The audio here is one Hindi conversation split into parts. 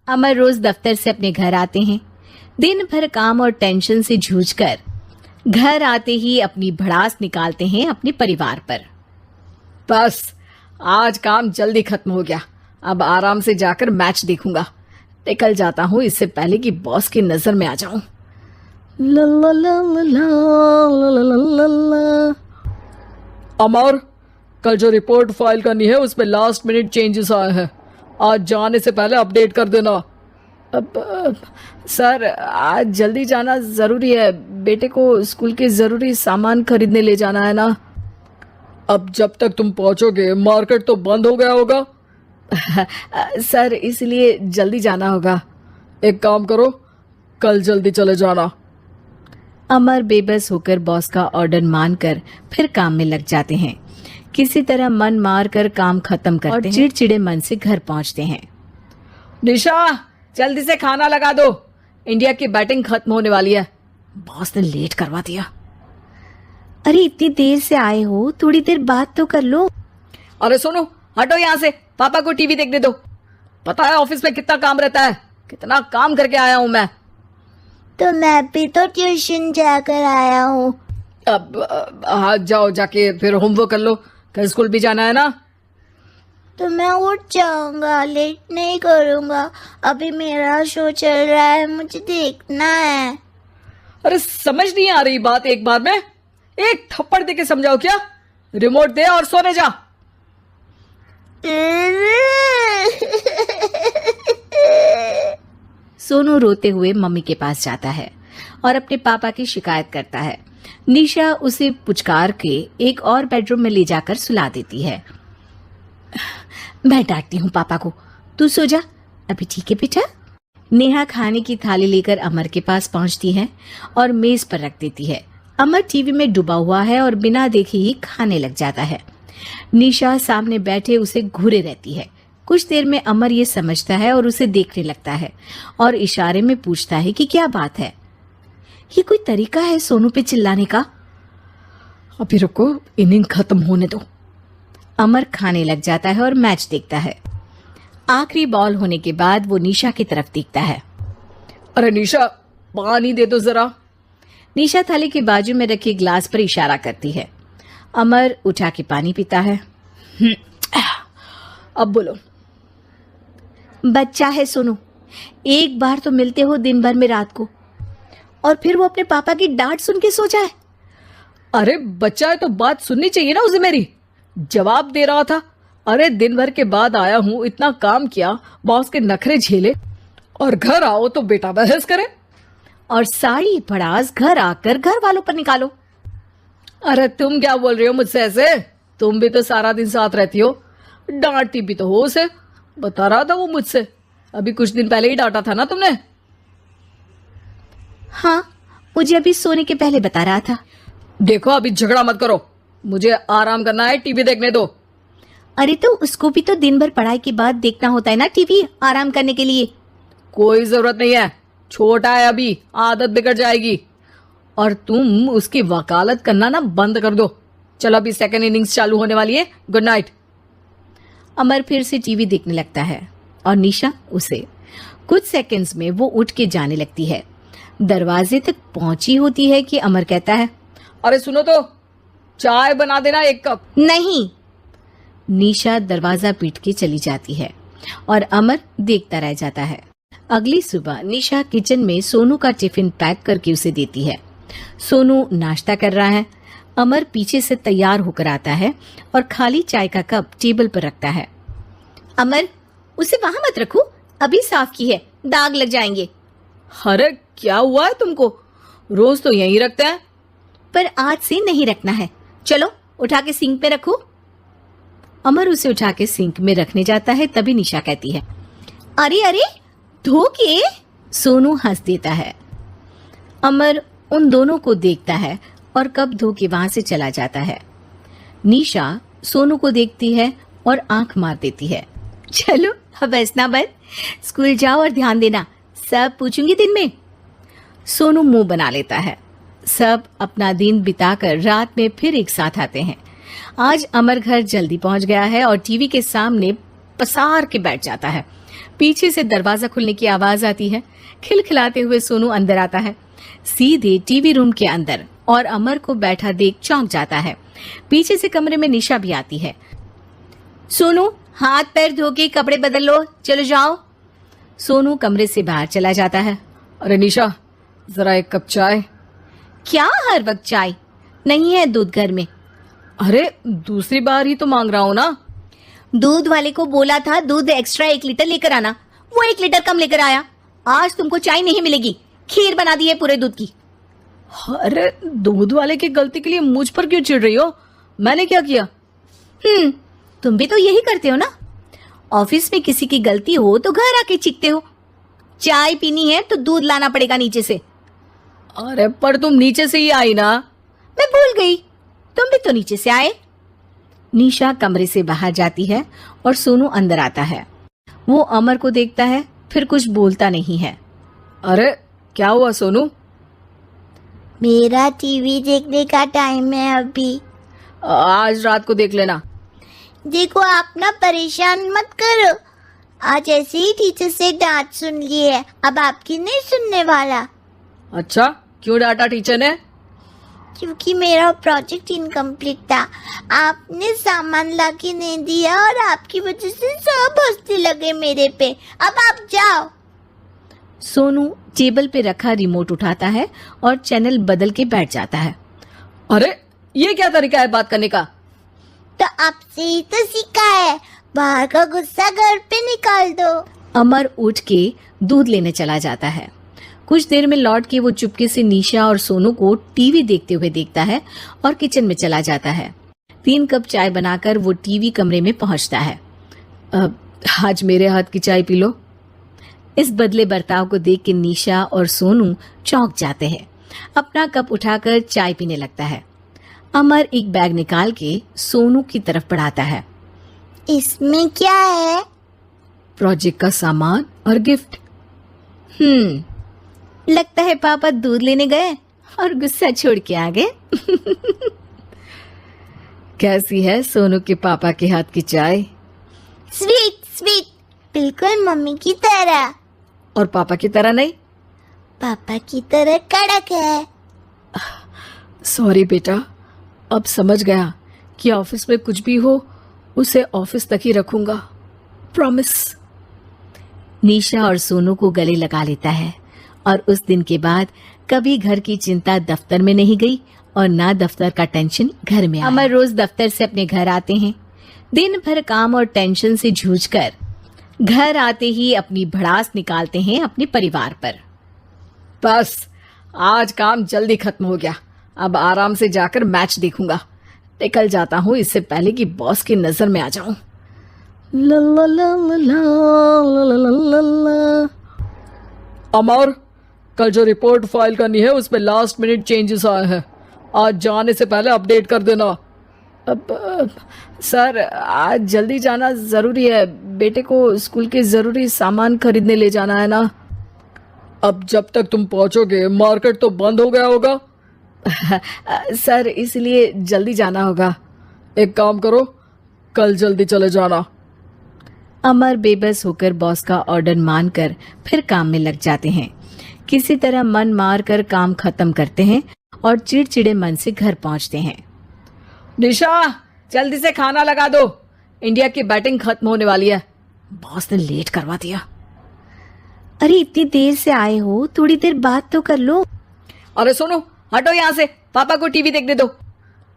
अमर रोज दफ्तर से अपने घर आते हैं। दिन भर काम और टेंशन से जूझकर घर आते ही अपनी भड़ास निकालते हैं अपने परिवार पर। बस आज काम जल्दी खत्म हो गया, अब आराम से जाकर मैच देखूंगा। निकल जाता हूँ इससे पहले कि बॉस की नजर में आ जाऊं। ला ला ला ला ला ला ला ला। अमर, कल जो रिपोर्ट फाइल करनी है उसमें लास्ट मिनट चेंजेस आए हैं, आज जाने से पहले अपडेट कर देना। अब सर, आज जल्दी जाना जरूरी है, बेटे को स्कूल के जरूरी सामान खरीदने ले जाना है ना। अब जब तक तुम पहुंचोगे मार्केट तो बंद हो गया होगा। सर, इसलिए जल्दी जाना होगा। एक काम करो, कल जल्दी चले जाना। अमर बेबस होकर बॉस का ऑर्डर मानकर फिर काम में लग जाते हैं। किसी तरह मन मार कर काम खत्म करते हैं और चिड़चिड़े मन से घर पहुंचते हैं। निशा, जल्दी से खाना लगा दो, इंडिया की बैटिंग खत्म होने वाली है। बॉस ने लेट करवा दिया। अरे इतनी देर से आए हो, थोड़ी देर बात तो कर लो। अरे सुनो, हटो यहाँ से, पापा को टीवी देखने दो। पता है ऑफिस में कितना काम रहता है, कितना काम करके आया हूँ मैं। तो मैं भी तो ट्यूशन जाकर आया हूँ। अब हाँ, जाओ जाके फिर होमवर्क कर लो, कल स्कूल भी जाना है ना। तो मैं उठ जाऊंगा, लेट नहीं करूंगा, अभी मेरा शो चल रहा है, मुझे देखना है। अरे समझ नहीं आ रही बात, एक बार में एक थप्पड़ दे के समझाओ क्या। रिमोट दे और सोने जा। सोनू रोते हुए मम्मी के पास जाता है और अपने पापा की शिकायत करता है। निशा उसे पुचकार के एक और बेडरूम में ले जाकर सुला देती है। मैं डांटती हूँ पापा को, तू सो जा अभी, ठीक है बेटा। नेहा खाने की थाली लेकर अमर के पास पहुंचती है और मेज पर रख देती है। अमर टीवी में डूबा हुआ है और बिना देखे ही खाने लग जाता है। निशा सामने बैठे उसे घूरे रहती है। कुछ देर में अमर ये समझता है और उसे देखने लगता है और इशारे में पूछता है कि क्या बात है। ये कोई तरीका है सोनू पे चिल्लाने का? अभी रुको, इनिंग खत्म होने दो। अमर खाने लग जाता है और मैच देखता है। आखिरी बॉल होने के बाद वो निशा की तरफ देखता है। अरे निशा, पानी दे दो जरा। निशा थाली के बाजू में रखे ग्लास पर इशारा करती है। अमर उठा के पानी पीता है। अब बोलो। बच्चा है सोनू, एक बार तो मिलते हो दिन भर में रात को, और फिर वो अपने पापा की डांट सुन के सो जाए। अरे बच्चा है तो बात सुननी चाहिए ना उसे मेरी। जवाब दे रहा था। अरे दिन भर के बाद आया हूँ, इतना काम किया, बॉस के नखरे झेले, और घर आओ तो बेटा बहस करे और सारी भड़ास घर आकर घर वालों पर निकालो। अरे तुम क्या बोल रही हो मुझसे ऐसे? तुम भी तो सारा दिन साथ रहती हो, डांटती भी तो हो उसे। बता रहा था वो मुझसे, अभी कुछ दिन पहले ही डांटा था ना तुमने। हाँ, मुझे अभी सोने के पहले बता रहा था। देखो अभी झगड़ा मत करो, मुझे आराम करना है, टीवी देखने दो। अरे तो उसको भी तो दिन भर पढ़ाई के बाद देखना होता है ना टीवी, आराम करने के लिए। कोई जरूरत नहीं है, छोटा है अभी, आदत बिगड़ जाएगी। और तुम उसकी वकालत करना ना बंद कर दो। चलो अभी सेकंड इनिंग्स चालू होने वाली है, गुड नाइट। अमर फिर से टीवी देखने लगता है और निशा उसे। कुछ सेकंड्स में वो उठ के जाने लगती है। दरवाजे तक पहुंची होती है कि अमर कहता है, अरे सुनो तो, चाय बना देना 1 कप। नहीं। निशा दरवाजा पीट के चली जाती है और अमर देखता रह जाता है। अगली सुबह निशा किचन में सोनू का टिफिन पैक करके उसे देती है। सोनू नाश्ता कर रहा है। अमर पीछे से तैयार होकर आता है और खाली चाय का कप टेबल पर रखता है। अमर, उसे वहां मत रखो, अभी साफ की है, दाग लग जाएंगे। अरे क्या हुआ है तुमको? रोज तो यहीं रखते हैं। पर आज से नहीं रखना है, चलो उठा के सिंक पे रखो। अमर उसे उठा के सिंक में रखने जाता है, तभी निशा कहती है, अरे अरे धो के। सोनू हंस देता है। अमर उन दोनों को देखता है और कप धो के वहां से चला जाता है। निशा सोनू को देखती है और आंख मार देती है। चलो अब हंसना बंद, स्कूल जाओ और ध्यान देना, सब पूछूंगी दिन में। सोनू मुंह बना लेता है। सब अपना दिन बिताकर रात में फिर एक साथ आते हैं। आज अमर घर जल्दी पहुंच गया है और टीवी के सामने पसार के बैठ जाता है। पीछे से दरवाजा खुलने की आवाज आती है। खिलखिलाते हुए सोनू अंदर आता है, सीधे टीवी रूम के अंदर, और अमर को बैठा देख चौंक जाता है। पीछे से कमरे में निशा भी आती है। सोनू, हाथ पैर धो के कपड़े बदल लो, चलो जाओ। सोनू कमरे से बाहर चला जाता है। अरे निशा, जरा एक कप चाय। क्या हर वक्त चाय? नहीं है दूध घर में। अरे दूसरी बार ही तो मांग रहा हूँ ना। दूध वाले को बोला था दूध एक्स्ट्रा 1 लीटर लेकर आना, वो 1 लीटर कम लेकर आया। आज तुमको चाय नहीं मिलेगी, खीर बना दी है पूरे दूध की। अरे दूध वाले की गलती के लिए मुझ पर क्यों चिढ़ रही हो? मैंने क्या किया? तुम भी तो यही करते हो ना। ऑफिस में किसी की गलती हो तो घर आके चीखते हो। चाय पीनी है तो दूध लाना पड़ेगा नीचे से। अरे पर तुम नीचे से ही आई ना। मैं भूल गई, तुम भी तो नीचे से आए। निशा कमरे से बाहर जाती है और सोनू अंदर आता है। वो अमर को देखता है, फिर कुछ बोलता नहीं है। अरे क्या हुआ सोनू? मेरा टीवी देखने का टाइम है अभी। आज रात को देख लेना। देखो आप ना परेशान मत करो। आज ऐसे ही टीचर से डांट सुन ली है, अब आपकी नहीं सुनने वाला। अच्छा, क्यों डांटा टीचर ने? क्योंकि मेरा प्रोजेक्ट इनकम्प्लीट था। आपने सामान ला के नहीं दिया और आपकी वजह से सब हंसने लगे मेरे पे। अब आप जाओ। सोनू टेबल पे रखा रिमोट उठाता है और चैनल बदल के बैठ जाता है। अरे ये क्या तरीका है बात करने का? तो आपसे ही तो सीखा है, बाहर का गुस्सा घर पे निकाल दो। अमर उठ के दूध लेने चला जाता है। कुछ देर में लौट के वो चुपके से निशा और सोनू को टीवी देखते हुए देखता है और किचन में चला जाता है। 3 कप चाय बनाकर वो टीवी कमरे में पहुंचता है। आज मेरे हाथ की चाय पी लो। इस बदले बर्ताव को देख के निशा और सोनू चौंक जाते हैं। अपना कप उठाकर चाय पीने लगता है। अमर एक बैग निकाल के सोनू की तरफ बढ़ाता है। इसमें क्या है? प्रोजेक्ट का सामान और गिफ्ट। लगता है पापा दूध लेने गए और गुस्सा छोड़ के आ गए। कैसी है सोनू के पापा के हाथ की चाय? स्वीट स्वीट, बिल्कुल मम्मी की तरह। और पापा की तरह नहीं? पापा की तरह कड़क है। सॉरी बेटा, अब समझ गया कि ऑफिस में कुछ भी हो उसे ऑफिस तक ही रखूंगा, प्रॉमिस। निशा और सोनू को गले लगा लेता है और उस दिन के बाद कभी घर की चिंता दफ्तर में नहीं गई और ना दफ्तर का टेंशन घर में आया। अमर रोज दफ्तर से अपने घर आते हैं। दिन भर काम और टेंशन से जूझकर घर आते ही अपनी भड़ास निकालते हैं अपने परिवार पर। बस आज काम जल्दी खत्म हो गया, अब आराम से जाकर मैच देखूंगा। निकल जाता हूँ इससे पहले कि बॉस की नजर में आ जाऊं। ला ला ला ला ला ला ला ला। अमर, कल जो रिपोर्ट फाइल करनी है उसमें लास्ट मिनट चेंजेस आए हैं, आज जाने से पहले अपडेट कर देना। अब सर, आज जल्दी जाना जरूरी है, बेटे को स्कूल के जरूरी सामान खरीदने ले जाना है ना। अब जब तक तुम पहुंचोगे मार्केट तो बंद हो गया होगा। सर, इसलिए जल्दी जाना होगा। एक काम करो, कल जल्दी चले जाना। अमर बेबस होकर बॉस का ऑर्डर मानकर फिर काम में लग जाते हैं। किसी तरह मन मार कर काम खत्म करते हैं और चिड़चिड़े मन से घर पहुंचते हैं। निशा, जल्दी से खाना लगा दो, इंडिया की बैटिंग खत्म होने वाली है। बॉस ने लेट करवा दिया। अरे इतनी देर से आए हो, थोड़ी देर बात तो कर लो। अरे सुनो, हटो यहाँ से, पापा को टीवी देखने दो।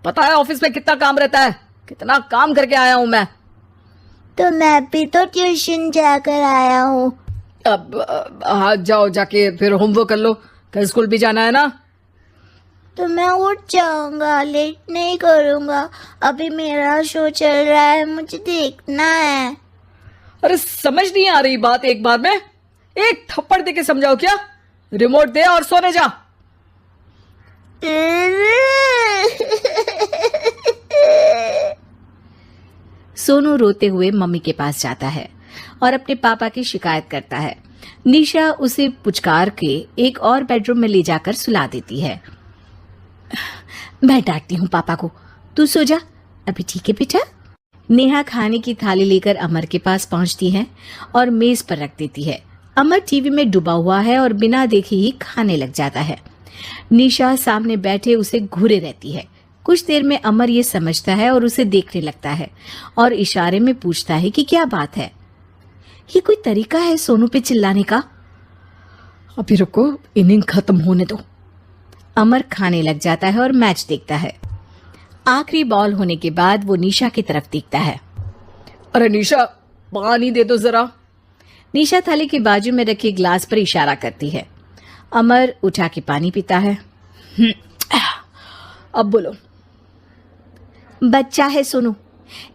पता है ऑफिस में कितना काम रहता है, कितना काम करके आया हूँ मैं। तो मैं भी तो ट्यूशन जाकर आया हूँ। अब हाँ, जाओ, जाके फिर होमवर्क कर लो, कल स्कूल भी जाना है ना। तो मैं उठ जाऊंगा, लेट नहीं करूंगा। अभी मेरा शो चल रहा है, मुझे देखना है। अरे समझ नहीं आ रही बात एक बार में, एक थप्पड़ दे के समझाओ क्या। रिमोट दे और सोने जा। सोनू रोते हुए मम्मी के पास जाता है और अपने पापा की शिकायत करता है। निशा उसे पुचकार के एक और बेडरूम में ले जाकर सुला देती है। मैं डांटती हूँ पापा को, तू सो जा। अभी ठीक है बेटा? नेहा खाने की थाली लेकर अमर के पास पहुंचती है और मेज पर रख देती है। अमर टीवी में डूबा हुआ है और बिना देखे ही खाने लग जाता है। निशा सामने बैठे उसे घूरे रहती है। कुछ देर में अमर ये समझता है और उसे देखने लगता है और इशारे में पूछता है कि क्या बात है। ये कोई तरीका है सोनू पे चिल्लाने का? अभी रुको, इनिंग खत्म होने दो। अमर खाने लग जाता है और मैच देखता है। आखिरी बॉल होने के बाद वो निशा की तरफ देखता है। अरे निशा, पानी दे दो जरा। निशा थाली के बाजू में रखे ग्लास पर इशारा करती है। अमर उठा के पानी पीता है। अब बोलो। बच्चा है सोनू,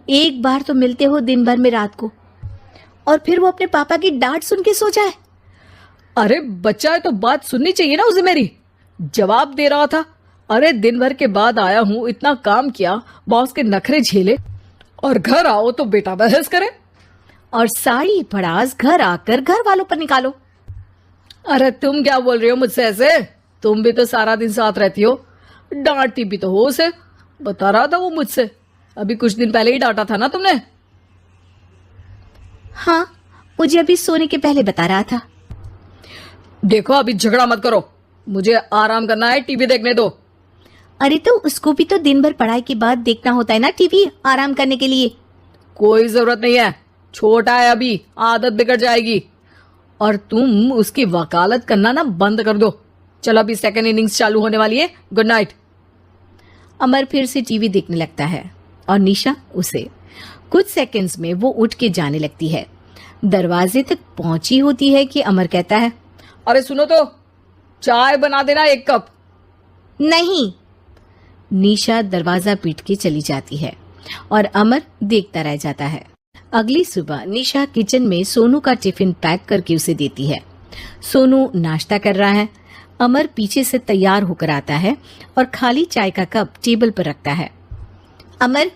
एक बार तो मिलते हो दिन भर में रात को, और फिर वो अपने पापा की डांट सुन के सो जाए। अरे बच्चा है तो बात सुननी चाहिए ना उसे मेरी। जवाब दे रहा था। अरे दिन भर के बाद आया हूं, इतना काम किया, बॉस के नखरे झेले, और घर आओ तो बेटा बहस करे। और सारी भड़ास घर आकर घर वालों पर निकालो। अरे तुम क्या बोल रही हो मुझसे ऐसे? तुम भी तो सारा दिन साथ रहती हो, डांटती भी तो हो उसे। बता रहा था वो मुझसे, अभी कुछ दिन पहले ही डांटा था ना तुमने। हाँ, मुझे अभी सोने के पहले बता रहा था। देखो अभी झगड़ा मत करो, मुझे आराम करना है, टीवी देखने दो। अरे तो उसको भी तो दिन भर पढ़ाई के बाद देखना होता है ना टीवी, आराम करने के लिए। कोई जरूरत नहीं है, छोटा है अभी, आदत बिगड़ जाएगी। और तुम उसकी वकालत करना ना बंद कर दो। चलो अभी सेकंड इनिंग्स चालू होने वाली है, गुड नाइट। अमर फिर से टीवी देखने लगता है और निशा उसे। कुछ सेकंड्स में वो उठ के जाने लगती है। दरवाजे तक पहुंची होती है कि अमर कहता है, अरे सुनो तो, चाय बना देना 1 कप। नहीं। निशा दरवाजा पीट के चली जाती है और अमर देखता रह जाता है। अगली सुबह निशा किचन में सोनू का टिफिन पैक करके उसे देती है। सोनू नाश्ता कर रहा है। अमर पीछे से तैयार होकर आता है और खाली चाय का कप टेबल पर रखता है। अमर,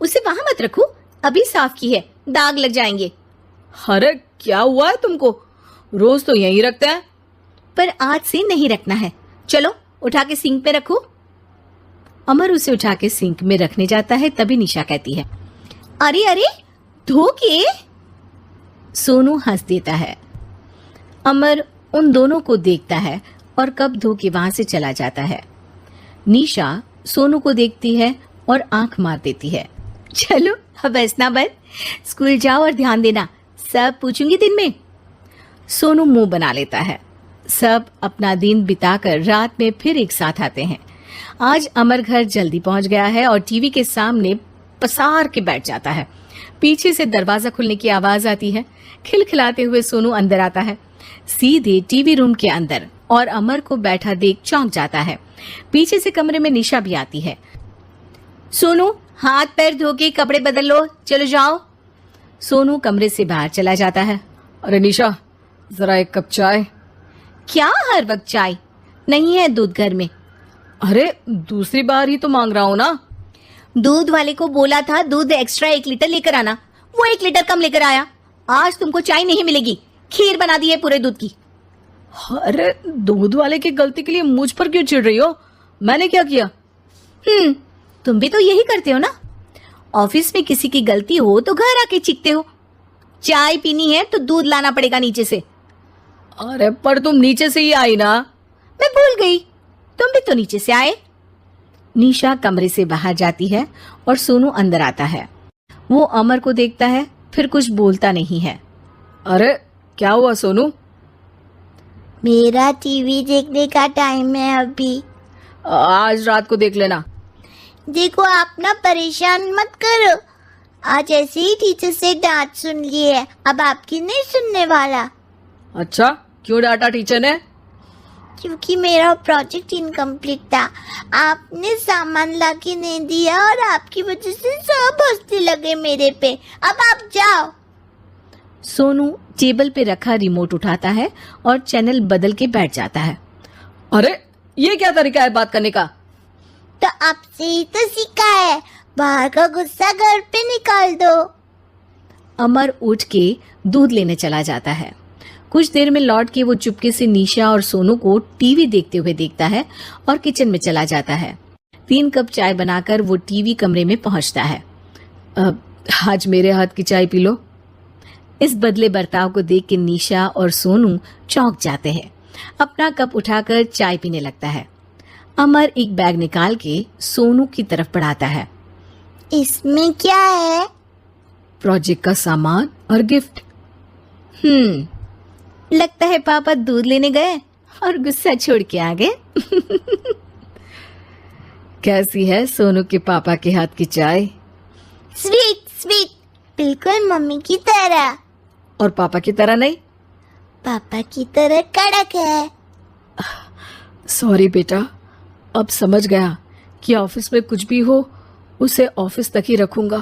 उसे वहां मत रखो, अभी साफ की है, दाग लग जाएंगे। अरे क्या हुआ है तुमको? रोज तो यहीं रखते हैं। पर आज से नहीं रखना है, चलो उठा के सिंक पे रखो। अमर उसे उठा के सिंक में रखने जाता है, तभी निशा कहती है, अरे अरे धो के। सोनू हंस देता है। अमर उन दोनों को देखता है और कप धो के वहां से चला जाता है। निशा सोनू को देखती है और आंख मार देती है। चलो अब हंसना बंद, स्कूल जाओ और ध्यान देना, सब पूछूंगी दिन में। सोनू मुंह बना लेता है। सब अपना दिन बिताकर रात में फिर एक साथ आते हैं। आज अमर घर जल्दी पहुंच गया है और टीवी के सामने पसार के बैठ जाता है। पीछे से दरवाजा खुलने की आवाज आती है। खिलखिलाते हुए सोनू अंदर आता है, सीधे टीवी रूम के अंदर, और अमर को बैठा देख चौंक जाता है। पीछे से कमरे में निशा भी आती है। सोनू, हाथ पैर धो के कपड़े बदल लो, चलो जाओ। सोनू कमरे से बाहर चला जाता है। अरे निशा, जरा 1 कप चाय। क्या हर वक्त चाय? नहीं है दूध घर में। अरे दूसरी बार ही तो मांग रहा हूं ना। दूध वाले को बोला था दूध एक्स्ट्रा 1 लीटर लेकर आना, वो 1 लीटर कम लेकर आया। आज तुमको चाय नहीं मिलेगी, खीर बना दी है पूरे दूध की। अरे दूध वाले की गलती के लिए मुझ पर क्यों चिढ़ रही हो? मैंने क्या किया? तुम भी तो यही करते हो ना। ऑफिस में किसी की गलती हो तो घर आके चीखते हो। चाय पीनी है तो दूध लाना पड़ेगा नीचे से। अरे पर तुम नीचे से ही आई ना। मैं भूल गई, तुम भी तो नीचे से आए। निशा कमरे से बाहर जाती है और सोनू अंदर आता है। वो अमर को देखता है, फिर कुछ बोलता नहीं है। अरे क्या हुआ सोनू? मेरा टीवी देखने का टाइम है अभी। आज रात को देख लेना। देखो आप ना परेशान मत करो, आज ऐसे ही टीचर से डांट सुन ली है, अब आपकी नहीं सुनने वाला। अच्छा, क्यों डांटा टीचर ने? क्योंकि मेरा प्रोजेक्ट इनकम्प्लीट था, आपने सामान लाके नहीं दिया और आपकी वजह से सब हंसने लगे मेरे पे। अब आप जाओ। सोनू टेबल पे रखा रिमोट उठाता है और चैनल बदल के बैठ जाता है। अरे ये क्या तरीका है बात करने का? तो आपसे ही तो सीखा है, बाहर का गुस्सा घर पे निकाल दो। अमर उठ के दूध लेने चला जाता है। कुछ देर में लौट के वो चुपके से निशा और सोनू को टीवी देखते हुए देखता है और किचन में चला जाता है। 3 कप चाय बनाकर वो टीवी कमरे में पहुंचता है। आज मेरे हाथ की चाय पी लो। इस बदले बर्ताव को देख के निशा और सोनू चौंक जाते हैं। अपना कप उठाकर चाय पीने लगता है। अमर एक बैग निकाल के सोनू की तरफ बढ़ाता है। इसमें क्या है? प्रोजेक्ट का सामान और गिफ्ट। लगता है पापा दूध लेने गए और गुस्सा छोड़ के आ गए। कैसी है सोनू के पापा के हाथ की चाय? स्वीट स्वीट, बिल्कुल मम्मी की तरह। और पापा की तरह नहीं? पापा की तरह कड़क है। सॉरी बेटा, अब समझ गया कि ऑफिस में कुछ भी हो उसे ऑफिस तक ही रखूंगा,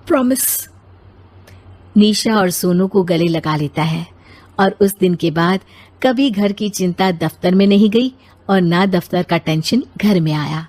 प्रॉमिस। निशा और सोनू को गले लगा लेता है और उस दिन के बाद कभी घर की चिंता दफ्तर में नहीं गई और ना दफ्तर का टेंशन घर में आया।